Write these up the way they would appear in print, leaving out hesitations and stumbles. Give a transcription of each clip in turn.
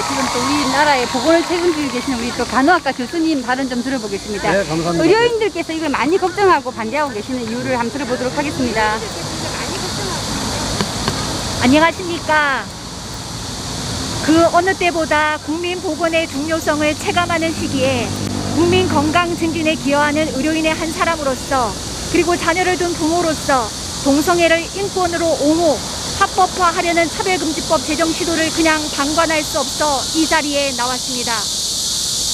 지금 또 우리나라의 보건을 책임지고 계시는 우리 또 간호학과 교수님 발언 좀 들어보겠습니다. 네, 감사합니다. 의료인들께서 이걸 많이 걱정하고 반대하고 계시는 이유를 한번 들어보도록 하겠습니다. 안녕하십니까. 그 어느 때보다 국민 보건의 중요성을 체감하는 시기에 국민 건강 증진에 기여하는 의료인의 한 사람으로서, 그리고 자녀를 둔 부모로서 동성애를 인권으로 옹호, 합법화하려는 차별금지법 제정 시도를 그냥 방관할 수 없어 이 자리에 나왔습니다.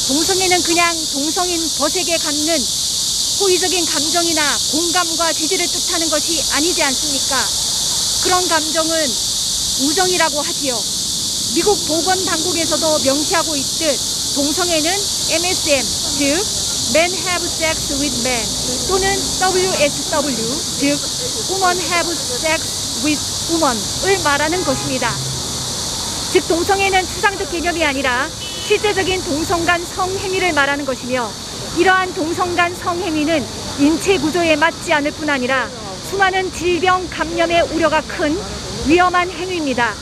동성애는 그냥 동성인 벗에게 갖는 호의적인 감정이나 공감과 지지를 뜻하는 것이 아니지 않습니까? 그런 감정은 우정이라고 하지요. 미국 보건당국에서도 명시하고 있듯 동성애는 MSM, 즉 Men Have Sex with Men, 또는 WSW, 즉 Women Have Sex with Women을 말하는 것입니다. 즉 동성애는 추상적 개념이 아니라 실제적인 동성간 성행위를 말하는 것이며, 이러한 동성간 성행위는 인체 구조에 맞지 않을 뿐 아니라 수많은 질병 감염의 우려가 큰 위험한 행위입니다.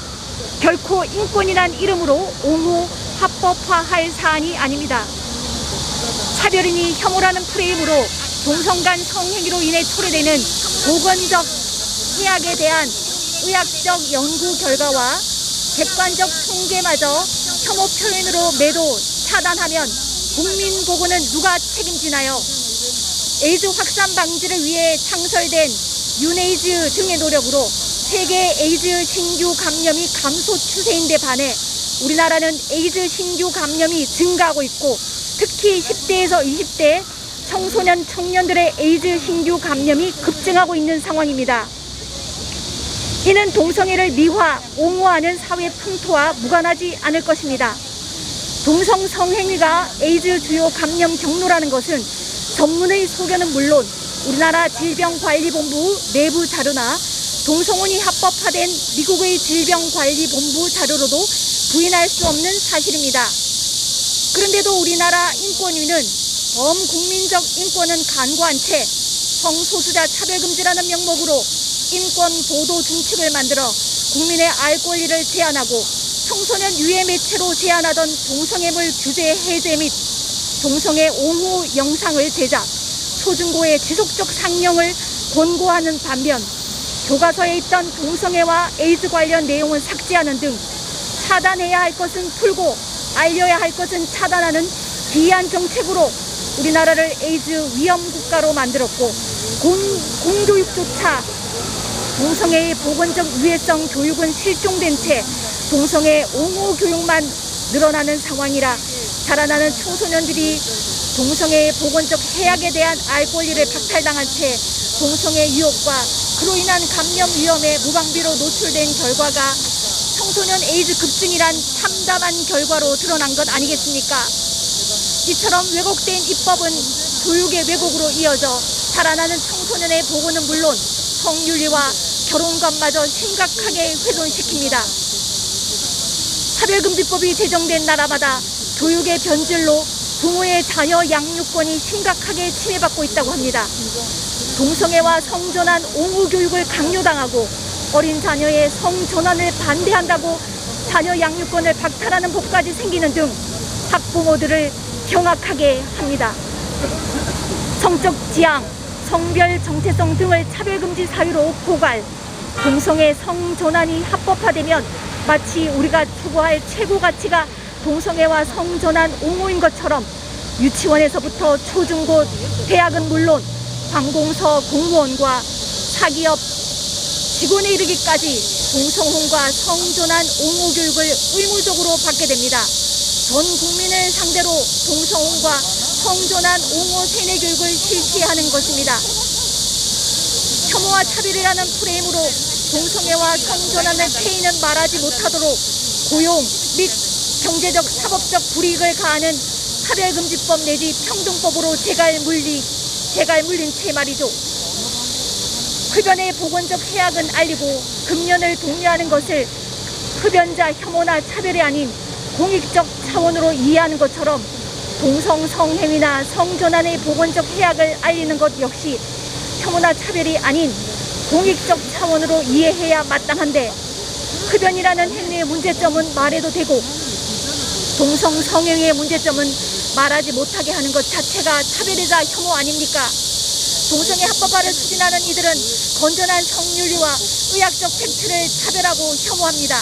결코 인권이란 이름으로 옹호, 합법화할 사안이 아닙니다. 차별이니 혐오라는 프레임으로 동성간 성행위로 인해 초래되는 보건적 해악에 대한 의학적 연구 결과와 객관적 통계마저 혐오 표현으로 매도 차단하면 국민 보건은 누가 책임지나요? 에이즈 확산 방지를 위해 창설된 유네이즈 등의 노력으로 세계 에이즈 신규 감염이 감소 추세인데 반해 우리나라는 에이즈 신규 감염이 증가하고 있고, 특히 10대에서 20대 청소년 청년들의 에이즈 신규 감염이 급증하고 있는 상황입니다. 이는 동성애를 미화, 옹호하는 사회 풍토와 무관하지 않을 것입니다. 동성 성행위가 에이즈 주요 감염 경로라는 것은 전문의 소견은 물론 우리나라 질병관리본부 내부 자료나 동성혼이 합법화된 미국의 질병관리본부 자료로도 부인할 수 없는 사실입니다. 그런데도 우리나라 인권위는 범국민적 인권은 간과한 채 성소수자 차별금지라는 명목으로 인권 보도 중칙을 만들어 국민의 알 권리를 제한하고 청소년 유해 매체로 제한하던 동성애물 규제 해제 및 동성애 옹호 영상을 제작, 초중고의 지속적 상영을 권고하는 반면 교과서에 있던 동성애와 에이즈 관련 내용은 삭제하는 등 차단해야 할 것은 풀고 알려야 할 것은 차단하는 기이한 정책으로 우리나라를 에이즈 위험 국가로 만들었고, 공교육조차 동성애의 보건적 유해성 교육은 실종된 채 동성애 옹호 교육만 늘어나는 상황이라 자라나는 청소년들이 동성애의 보건적 해악에 대한 알 권리를 박탈당한 채 동성애 유혹과 그로 인한 감염 위험에 무방비로 노출된 결과가 청소년 에이즈 급증이란 참담한 결과로 드러난 것 아니겠습니까? 이처럼 왜곡된 입법은 교육의 왜곡으로 이어져 자라나는 청소년의 보건은 물론 성윤리와 결혼관마저 심각하게 훼손시킵니다. 차별금지법이 제정된 나라마다 교육의 변질로 부모의 자녀 양육권이 심각하게 침해받고 있다고 합니다. 동성애와 성전환 옹호 교육을 강요당하고 어린 자녀의 성전환을 반대한다고 자녀 양육권을 박탈하는 법까지 생기는 등 학부모들을 경악하게 합니다. 성적 지향, 성별 정체성 등을 차별금지 사유로 포괄, 동성애 성전환이 합법화되면 마치 우리가 추구할 최고 가치가 동성애와 성전환 옹호인 것처럼 유치원에서부터 초중고 대학은 물론 관공서 공무원과 사기업 직원에 이르기까지 동성혼과 성전환 옹호 교육을 의무적으로 받게 됩니다. 전 국민을 상대로 동성혼과 성전환 옹호 세뇌 교육을 실시하는 것입니다. 혐오와 차별이라는 프레임으로 동성애와 성전환의 폐인은 말하지 못하도록 고용 및 경제적 사법적 불이익을 가하는 차별금지법 내지 평등법으로 재갈 물린 채 말이죠. 흡연의 보건적 해악은 알리고 금연을 독려하는 것을 흡연자 혐오나 차별이 아닌 공익적 차원으로 이해하는 것처럼 동성 성행위나 성전환의 보건적 해악을 알리는 것 역시 혐오나 차별이 아닌 공익적 차원으로 이해해야 마땅한데, 흡연이라는 행위의 문제점은 말해도 되고 동성 성애의 문제점은 말하지 못하게 하는 것 자체가 차별이자 혐오 아닙니까? 동성애 합법화를 추진하는 이들은 건전한 성윤리와 의학적 팩트를 차별하고 혐오합니다.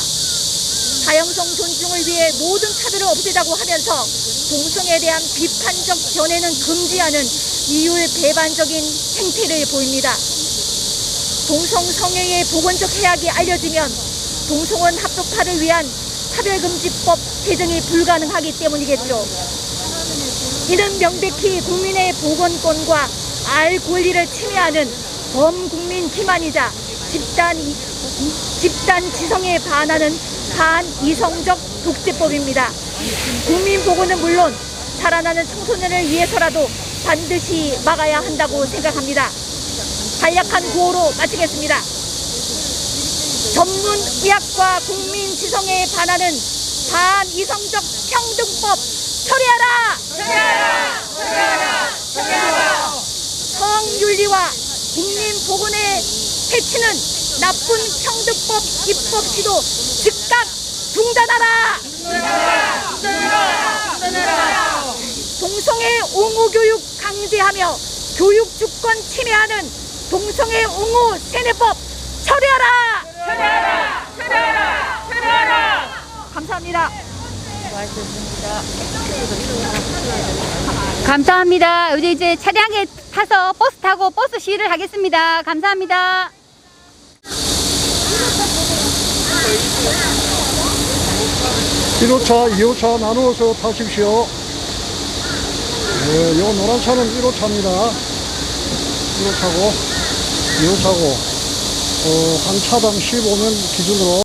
다양성 존중을 위해 모든 차별을 없애자고 하면서 동성애에 대한 비판적 견해는 금지하는 이율 배반적인 행태를 보입니다. 동성 성애의 보건적 해악이 알려지면 동성원 합법화를 위한 차별금지법 제정이 불가능하기 때문이겠죠. 이는 명백히 국민의 보건권과 알 권리를 침해하는 범국민 기만이자 집단 지성에 반하는 반이성적 독재법입니다. 국민 보건은 물론 자라나는 청소년을 위해서라도 반드시 막아야 한다고 생각합니다. 간략한 구호로 마치겠습니다. 전문 의학과 국민 지성에 반하는 반이성적 평등법 처리하라! 처리하라! 처리하라! 처리하라! 성윤리와 국민 보건의 해치는 나쁜 평등법 입법 시도 즉각 중단하라! 중단하라! 중단하라! 중단하라! 동성애 옹호 교육 강제하며 교육 주권 침해하는 동성애 옹호 세뇌법 처리하라! 처리하라! 처리하라! 처리하라! 감사합니다. 감사합니다. 이제 차량에 타서 버스 타고 버스 시위를 하겠습니다. 감사합니다. 1호차, 2호차 나누어서 타십시오. 네, 요 노란 차는 1호차입니다. 1호차고, 2호차고, 한 차당 15명 기준으로